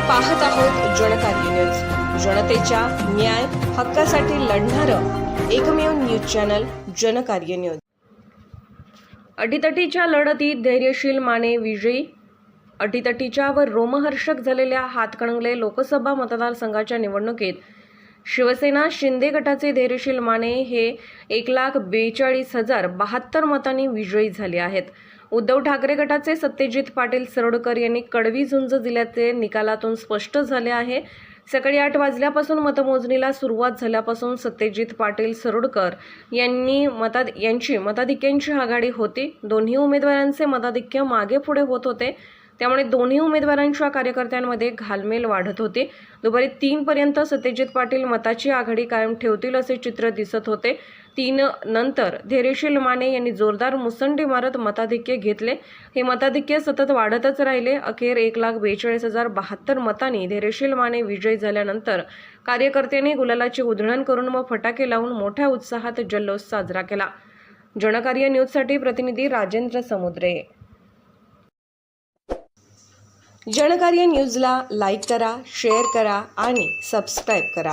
पाहत आहोत जनकार्य न्यूज, जनतेच्या न्याय हक्कासाठी लढणारं एकमेव न्यूज चॅनल जनकार्य न्यूज। अटीतटीच्या लढतीत धैर्यशील माने विजयी। अटीतटीच्या व रोमहर्षक झालेल्या हातकणंगले लोकसभा मतदारसंघाच्या निवडणुकीत शिवसेना शिंदे गटाचे धैर्यशील माने हे 1,42,072 मतांनी विजयी झाले आहेत। उद्धव ठाकरे गटाचे सत्यजित पाटील सरोडकर यांनी कडवी झुंज दिल्याचे निकालातून स्पष्ट झाले आहे। सकाळी 8 वाजल्यापासून मतमोजणीला सुरुवात झाल्यापासून सत्यजित पाटील सरोडकर यांची मताधिक्यांची आघाडी होती। दोन्ही उमेदवारांचे मताधिक्य मागे पुढे होत होते, त्यामुळे दोन्ही उमेदवारांच्या कार्यकर्त्यांमध्ये घालमेल वाढत होती। दुपारी 3 पर्यंत सत्यजित पाटील मताची आघाडी कायम ठेवतील असे चित्र दिसत होते। 3 नंतर धैर्यशील माने यांनी जोरदार मुसंडी मारत मताधिक्य घेतले। हे मताधिक्य सतत वाढतच राहिले। अखेर 1,42,072 मतांनी धैर्यशील माने विजयी झाल्यानंतर कार्यकर्त्यांनी गुलालाची उधळण करून व फटाके लावून मोठ्या उत्साहात जल्लोष साजरा केला। जनकार्य न्यूजसाठी प्रतिनिधी राजेंद्र समुद्रे। जनकार्य न्यूजला लाईक करा, शेअर करा आणि सबस्क्राईब करा।